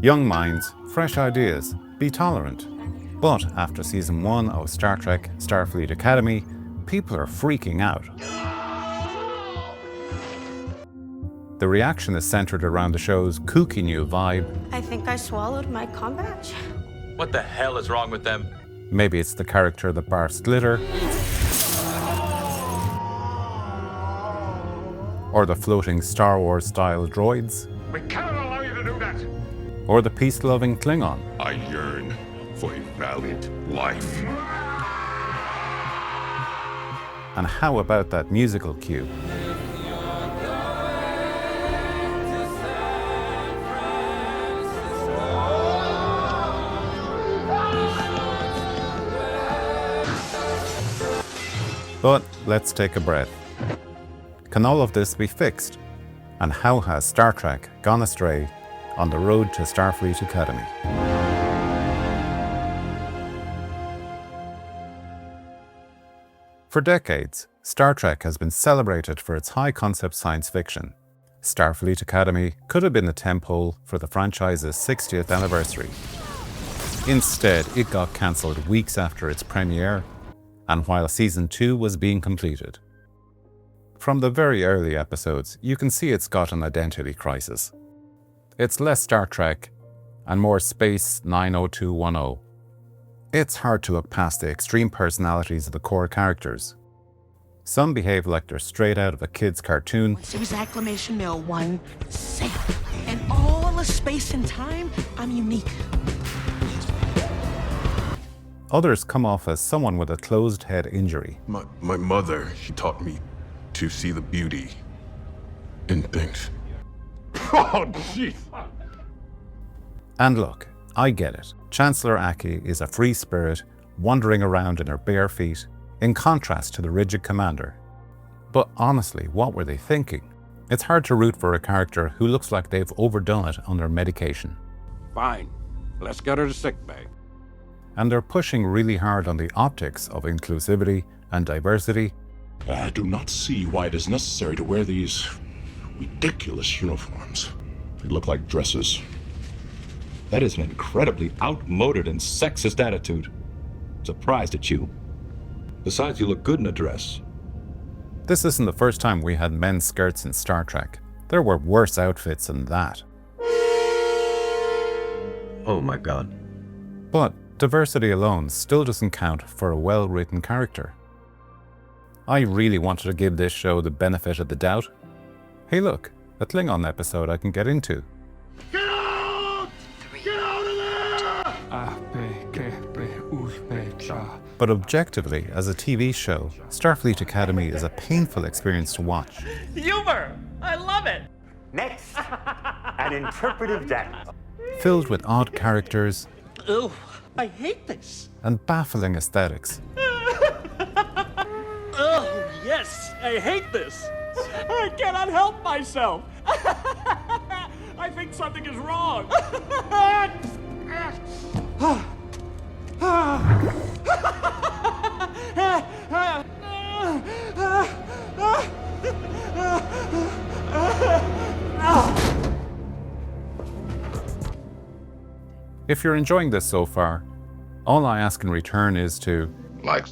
Young minds, fresh ideas, be tolerant. But after season 1 of Star Trek Starfleet Academy, people are freaking out. The reaction is centered around the show's kooky new vibe. I think I swallowed my comm badge. What the hell is wrong with them? Maybe it's the character that barfs glitter, or the floating Star Wars-style droids, We cannot allow you to do that! or the peace-loving Klingon. I yearn for a valiant life. And how about that musical cue? But let's take a breath. Can all of this be fixed? And how has Star Trek gone astray on the road to Starfleet Academy? For decades, Star Trek has been celebrated for its high-concept science fiction. Starfleet Academy could have been the tentpole for the franchise's 60th anniversary. Instead, it got cancelled weeks after its premiere, and while season 2 was being completed. From the very early episodes, you can see it's got an identity crisis. It's less Star Trek and more Space 90210. It's hard to look past the extreme personalities of the core characters. Some behave like they're straight out of a kid's cartoon. It was acclamation mill one safe. And all of space and time, I'm unique. Others come off as someone with a closed head injury. My mother, she taught me to see the beauty in things. Oh, jeez! And look, I get it. Chancellor Aki is a free spirit wandering around in her bare feet, in contrast to the rigid commander. But honestly, what were they thinking? It's hard to root for a character who looks like they've overdone it on their medication. Fine. Let's get her to sickbay. And they're pushing really hard on the optics of inclusivity and diversity. I do not see why it is necessary to wear these ridiculous uniforms. They look like dresses. That is an incredibly outmoded and sexist attitude. Surprised at you. Besides, you look good in a dress. This isn't the first time we had men's skirts in Star Trek. There were worse outfits than that. Oh my god. But diversity alone still doesn't count for a well-written character. I really wanted to give this show the benefit of the doubt. Hey look, a Klingon episode I can get into. Get out! Get out of there! But objectively, as a TV show, Starfleet Academy is a painful experience to watch. Humor! I love it! Next, an interpretive depth. Filled with odd characters Ugh, I hate this. and baffling aesthetics. Oh, yes, I hate this. I cannot help myself. I think something is wrong. If you're enjoying this so far, all I ask in return is to Like,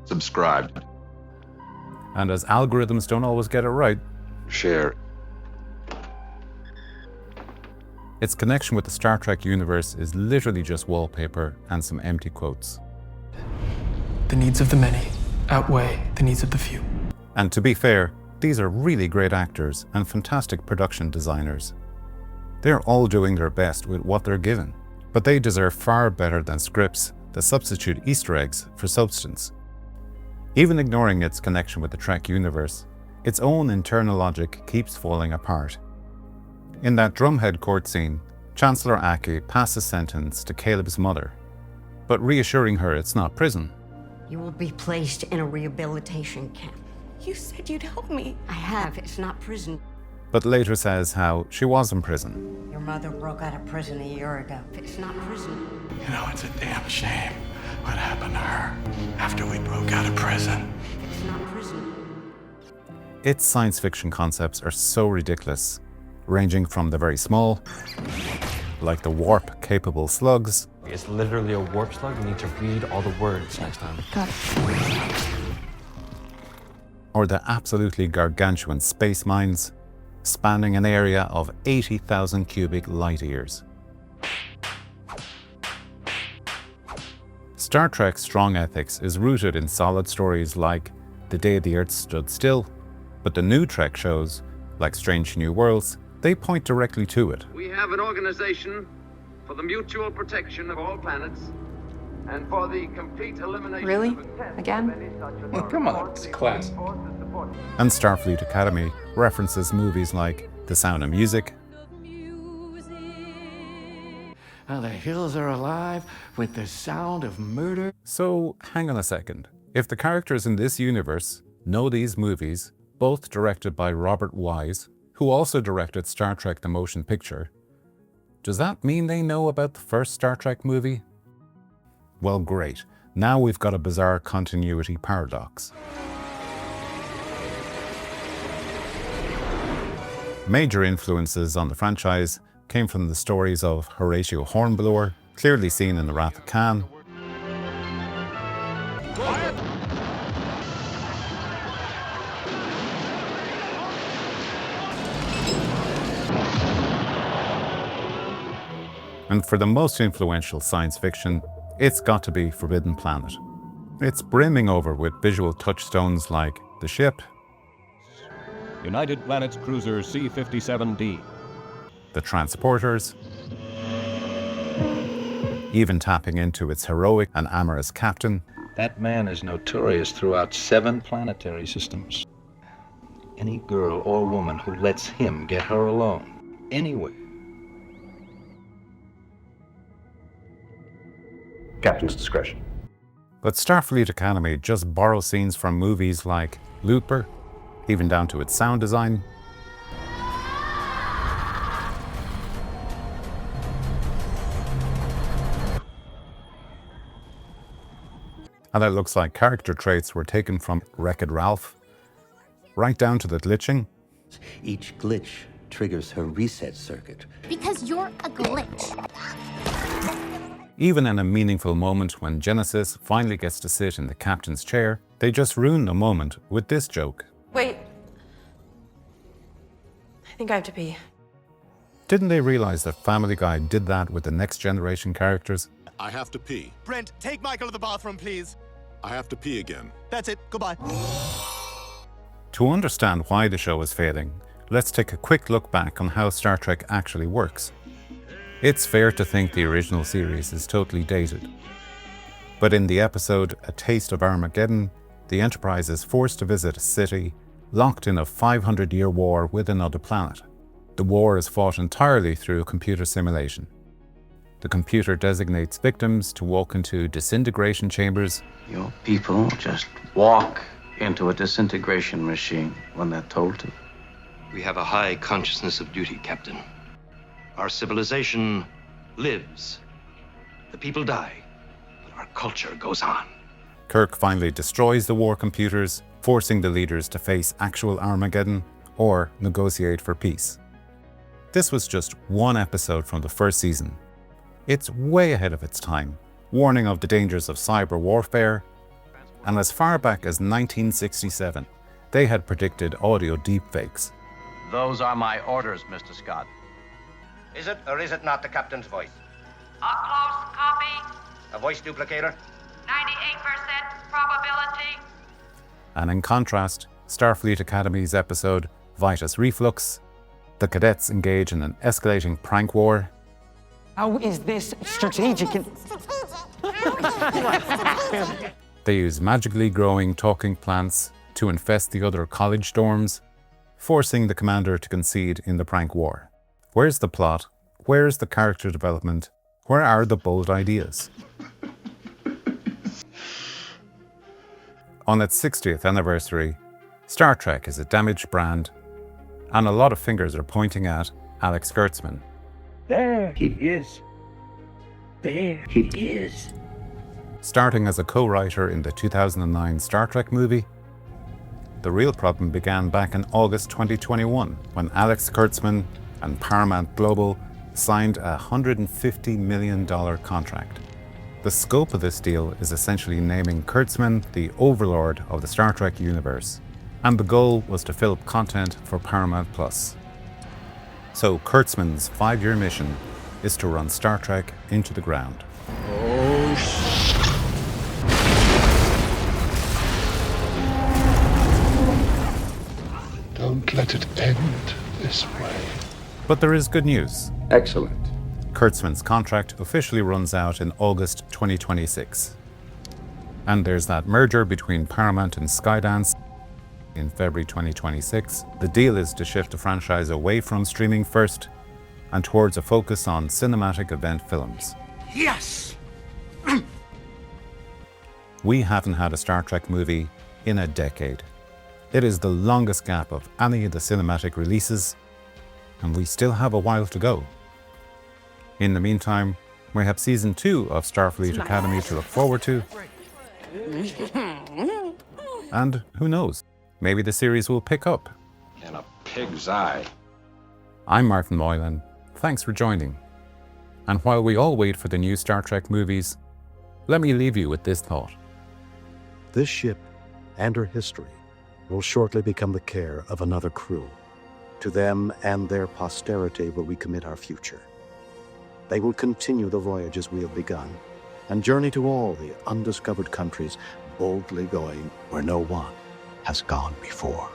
subscribe, and as algorithms don't always get it right, share. its connection with the Star Trek universe is literally just wallpaper and some empty quotes. The needs of the many outweigh the needs of the few. And to be fair, these are really great actors and fantastic production designers. They're all doing their best with what they're given, but they deserve far better than scripts that substitute Easter eggs for substance. Even ignoring its connection with the Trek universe, its own internal logic keeps falling apart. In that drumhead court scene, Chancellor Aki passes sentence to Caleb's mother, but reassuring her it's not prison. You will be placed in a rehabilitation camp. You said you'd help me. I have. It's not prison. But later says how she was in prison. Your mother broke out of prison a year ago. It's not prison. You know, it's a damn shame what happened to her after we broke out of prison. It's not prison. Its science fiction concepts are so ridiculous, ranging from the very small like the warp-capable slugs. It's literally a warp slug. You need to read all the words next time. Got it. Or the absolutely gargantuan space mines, spanning an area of 80,000 cubic light years. Star Trek's strong ethics is rooted in solid stories like The Day the Earth Stood Still, but the new Trek shows, like Strange New Worlds, they point directly to it. We have an organization for the mutual protection of all planets and for the complete elimination Really? of intent Again? of any such Well, come on, it's a class. And Starfleet Academy references movies like The Sound of Music, The hills are alive with the sound of murder. So, hang on a second. If the characters in this universe know these movies, both directed by Robert Wise, who also directed Star Trek the Motion Picture, does that mean they know about the first Star Trek movie? Well, great. Now we've got a bizarre continuity paradox. Major influences on the franchise came from the stories of Horatio Hornblower, clearly seen in The Wrath of Khan, and for the most influential science fiction, it's got to be Forbidden Planet. It's brimming over with visual touchstones like the ship, United Planets Cruiser C-57D, the transporters, even tapping into its heroic and amorous captain. That man is notorious throughout 7 planetary systems. Any girl or woman who lets him get her alone, anywhere. Captain's discretion. But Starfleet Academy just borrows scenes from movies like Looper, even down to its sound design. And it looks like character traits were taken from Wreck-It Ralph, right down to the glitching. Each glitch triggers her reset circuit. Because you're a glitch. Even in a meaningful moment when Genesis finally gets to sit in the captain's chair, they just ruin the moment with this joke. Wait. I think I have to pee. Didn't they realize that Family Guy did that with the Next Generation characters? I have to pee. Brent, take Michael to the bathroom, please. I have to pee again. That's it. Goodbye. To understand why the show is failing, let's take a quick look back on how Star Trek actually works. It's fair to think the original series is totally dated. But in the episode A Taste of Armageddon, the Enterprise is forced to visit a city locked in a 500-year war with another planet. The war is fought entirely through computer simulation. The computer designates victims to walk into disintegration chambers. Your people just walk into a disintegration machine when they're told to. We have a high consciousness of duty, Captain. Our civilization lives. The people die, but our culture goes on. Kirk finally destroys the war computers, forcing the leaders to face actual Armageddon or negotiate for peace. This was just one episode from the first season. It's way ahead of its time, warning of the dangers of cyber warfare, and as far back as 1967, they had predicted audio deepfakes. Those are my orders, Mr. Scott. Is it or is it not the captain's voice? A close copy. A voice duplicator? 98% probability. And in contrast, Starfleet Academy's episode Vitus Reflux, the cadets engage in an escalating prank war. How is this strategic? They use magically growing talking plants to infest the other college dorms, forcing the commander to concede in the prank war. Where's the plot? Where's the character development? Where are the bold ideas? On its 60th anniversary, Star Trek is a damaged brand, and a lot of fingers are pointing at Alex Kurtzman. There he is. There he is. Starting as a co-writer in the 2009 Star Trek movie, the real problem began back in August 2021 when Alex Kurtzman and Paramount Global signed a $150 million contract. The scope of this deal is essentially naming Kurtzman the overlord of the Star Trek universe, and the goal was to fill up content for Paramount+. So Kurtzman's 5-year mission is to run Star Trek into the ground. Don't let it end this way. But there is good news. Excellent. Kurtzman's contract officially runs out in August 2026. And there's that merger between Paramount and Skydance in February 2026. The deal is to shift the franchise away from streaming first and towards a focus on cinematic event films. Yes! We haven't had a Star Trek movie in a decade. It is the longest gap of any of the cinematic releases, and we still have a while to go. In the meantime, we have Season 2 of Starfleet Academy to look forward to. And who knows, maybe the series will pick up. In a pig's eye. I'm Martin Moylan. Thanks for joining. And while we all wait for the new Star Trek movies, let me leave you with this thought. This ship and her history will shortly become the care of another crew. To them and their posterity will we commit our future. They will continue the voyages we have begun and journey to all the undiscovered countries, boldly going where no one has gone before.